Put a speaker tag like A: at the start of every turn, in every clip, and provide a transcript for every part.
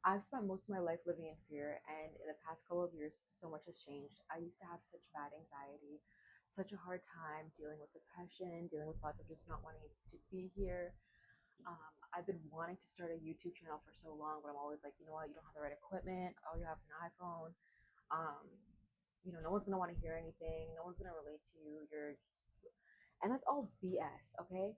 A: I've spent most of my life living in fear, and in the past couple of years, so much has changed. I used to have such bad anxiety, such a hard time dealing with depression, dealing with thoughts of just not wanting to be here. I've been wanting to start a YouTube channel for so long, but I'm always like, you know what, you don't have the right equipment, all you have is an iPhone. Um, no one's gonna want to hear anything, no one's gonna relate to you. And that's all BS, okay?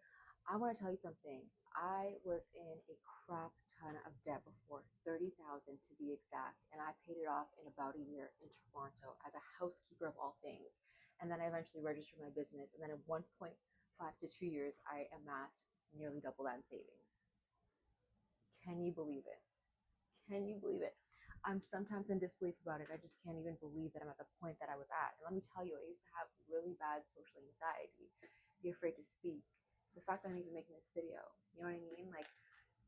A: I want to tell you something. I was in a crap ton of debt before, 30,000 to be exact, and I paid it off in about a year in Toronto as a housekeeper of all things. And then I eventually registered my business, and then in 1.5 to 2 years, I amassed nearly double that in savings. Can you believe it? Can you believe it? I'm sometimes in disbelief about it. I just can't even believe that I'm at the point that I was at. And let me tell you, I used to have really bad social anxiety, be afraid to speak. The fact that I'm even making this video, you know what I mean? Like,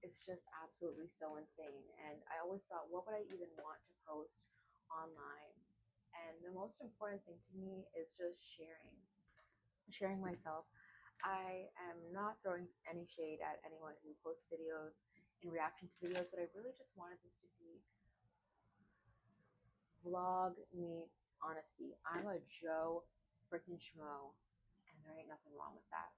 A: it's just absolutely so insane. And I always thought, what would I even want to post online? And the most important thing to me is just sharing myself. I am not throwing any shade at anyone who posts videos in reaction to videos, but I really just wanted this to be vlog meets honesty. I'm a Joe freaking Schmo, and there ain't nothing wrong with that.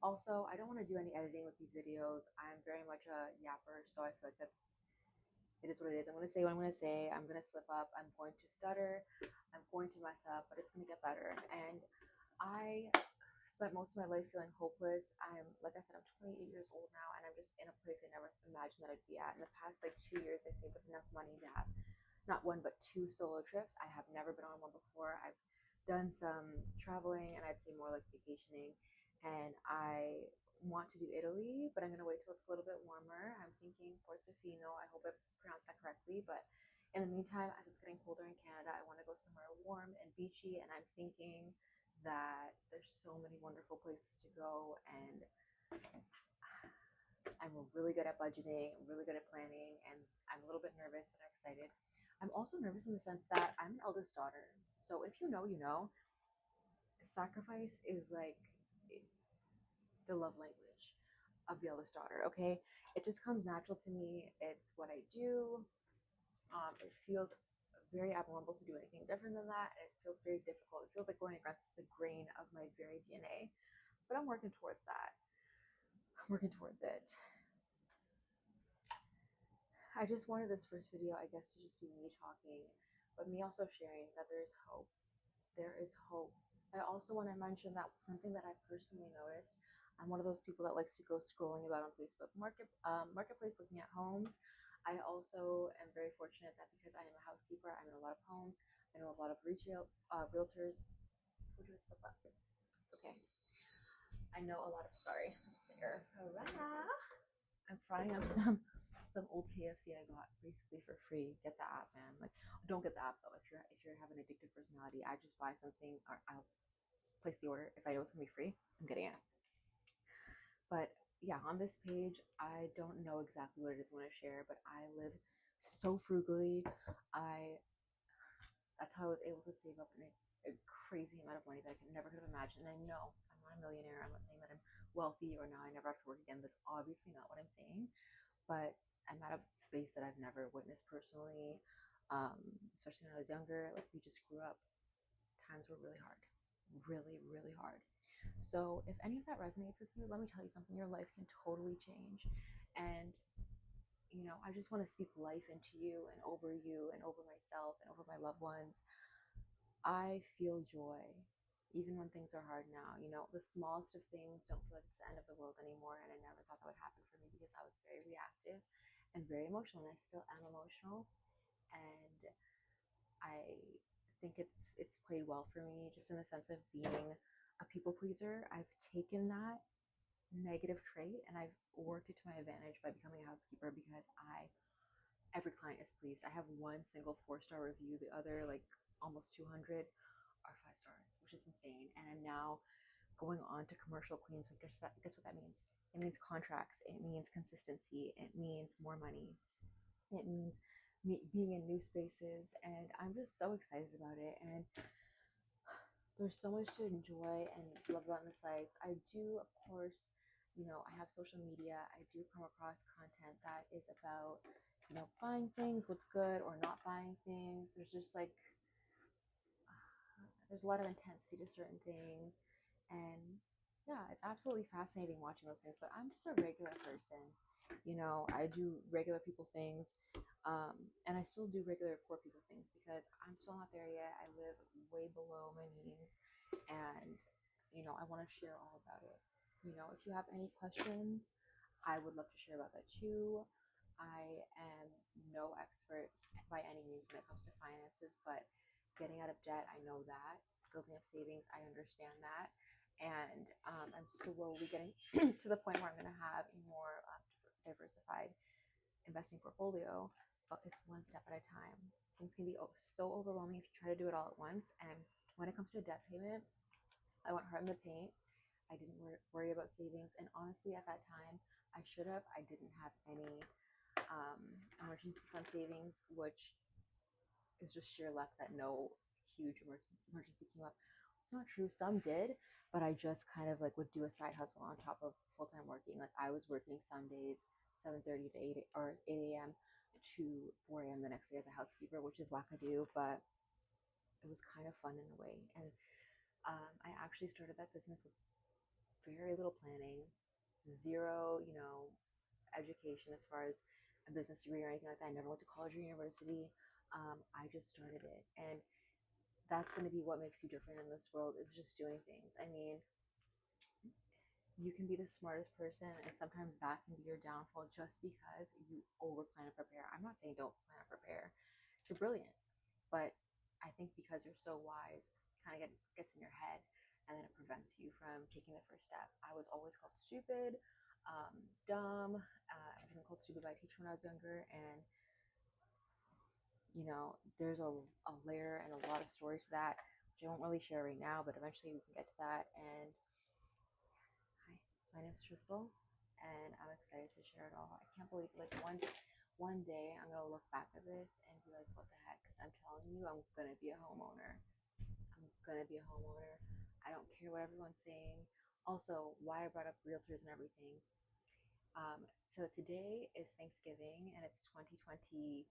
A: Also, I don't want to do any editing with these videos. I'm very much a yapper, so I feel like it is what it is. I'm going to say what I'm going to say. I'm going to slip up. I'm going to stutter. I'm going to mess up, but it's going to get better. And I spent most of my life feeling hopeless. Like I said, I'm 28 years old now, and I'm just in a place I never imagined that I'd be at. In the past, like 2 years, I saved up enough money to have not one but two solo trips. I have never been on one before. I've done some traveling, and I'd say more like vacationing, and I want to do Italy, but I'm gonna wait till it's a little bit warmer. I'm thinking Portofino. I hope I pronounced that correctly, but in the meantime, as it's getting colder in Canada, I want to go somewhere warm and beachy, and I'm thinking that there's so many wonderful places to go, and I'm really good at budgeting, I'm really good at planning, and I'm a little bit nervous and excited. I'm also nervous in the sense that I'm an eldest daughter. So if you know, you know, sacrifice is like the love language of the eldest daughter, okay? It just comes natural to me. It's what I do. It feels very abnormal to do anything different than that. And it feels very difficult. It feels like going against the grain of my very DNA. But I'm working towards that. I'm working towards it. I just wanted this first video, I guess, to just be me talking, but me also sharing that there is hope. There is hope. I also want to mention that something that I personally noticed. I'm one of those people that likes to go scrolling about on Facebook Marketplace, looking at homes. I also am very fortunate that because I am a housekeeper, I'm in a lot of homes. I know a lot of retail realtors. Told you it's so bad. It's okay. I know a lot of sorry. Let's there. Hurrah! I'm frying up some old KFC I got basically for free. Get the app, man. Like, don't get the app though. If you're having an addictive personality, I just buy something or I'll place the order. If I know it's gonna be free, I'm getting it. But yeah, on this page, I don't know exactly what it is I want to share, but I live so frugally. I That's how I was able to save up a crazy amount of money that I could never could have imagined. And I know I'm not a millionaire. I'm not saying that I'm wealthy or now I never have to work again. That's obviously not what I'm saying. But I'm at a space that I've never witnessed personally, especially when I was younger. Like, we just grew up. Times were really hard, really, really hard. So if any of that resonates with you, let me tell you something. Your life can totally change. And I just want to speak life into you and over myself and over my loved ones. I feel joy even when things are hard now. The smallest of things don't feel like it's the end of the world anymore. And I never thought that would happen for me because I was very reactive and very emotional. And I still am emotional. And I think it's played well for me, just in the sense of being a people pleaser. I've taken that negative trait and I've worked it to my advantage by becoming a housekeeper, because every client is pleased. I have one single 4-star review. The other, like, almost 200 are 5 stars, which is insane. And I'm now going on to commercial queens. But guess what that means? It means contracts. It means consistency. It means more money. It means me being in new spaces, and I'm just so excited about it. And there's so much to enjoy and love about in this life. I do, of course, I have social media. I do come across content that is about buying things, what's good or not buying things. There's just like there's a lot of intensity to certain things, and yeah, it's absolutely fascinating watching those things. But I'm just a regular person, I do regular people things, and I still do regular poor people things because I'm still not there yet. I live way below my means, and I want to share all about it. If you have any questions, I would love to share about that too. I am no expert by any means when it comes to finances, but getting out of debt, I know that. Building up savings, I understand that. And I'm slowly getting to the point where I'm going to have a more diversified investing portfolio, but it's one step at a time. Things can be so overwhelming if you try to do it all at once. And when it comes to a debt payment, I went hard in the paint. I didn't worry about savings. And honestly, at that time, I should have. I didn't have any emergency fund savings, which is just sheer luck that no huge emergency came up. It's not true. Some did, but I just kind of like would do a side hustle on top of full time working. Like I was working some days 7:30 to 8 or 8 a.m. to 4 a.m. the next day as a housekeeper, which is wackadoo, but it was kind of fun in a way. And I actually started that business with very little planning, zero, education as far as a business degree or anything like that. I never went to college or university. I just started it, and that's going to be what makes you different in this world, is just doing things. I mean, you can be the smartest person, and sometimes that can be your downfall just because you over plan and prepare. I'm not saying don't plan and prepare. You're brilliant, but I think because you're so wise, kind of gets in your head, and then it prevents you from taking the first step. I was always called stupid, dumb. I was even called stupid by a teacher when I was younger, and there's a layer and a lot of stories to that, which I won't really share right now, but eventually we can get to that. And hi, my name's Crystal, and I'm excited to share it all. I can't believe like one day I'm gonna look back at this and be like, what the heck? Because I'm telling you, I'm gonna be a homeowner. I'm gonna be a homeowner. I don't care what everyone's saying. Also, why I brought up realtors and everything. So today is Thanksgiving and it's 2025.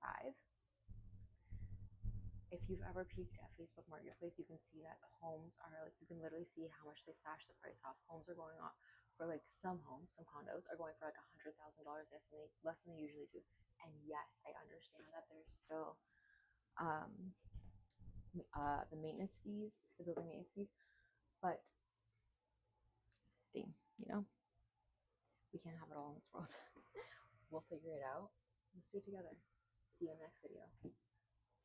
A: If you've ever peeked at Facebook Marketplace, you can see that homes are like, you can literally see how much they slash the price off. Homes are going on for like some homes, some condos are going for like $100,000 less than they usually do. And yes, I understand that there's still um, the maintenance fees, the building maintenance fees, but dang, we can't have it all in this world. We'll figure it out. Let's do it together.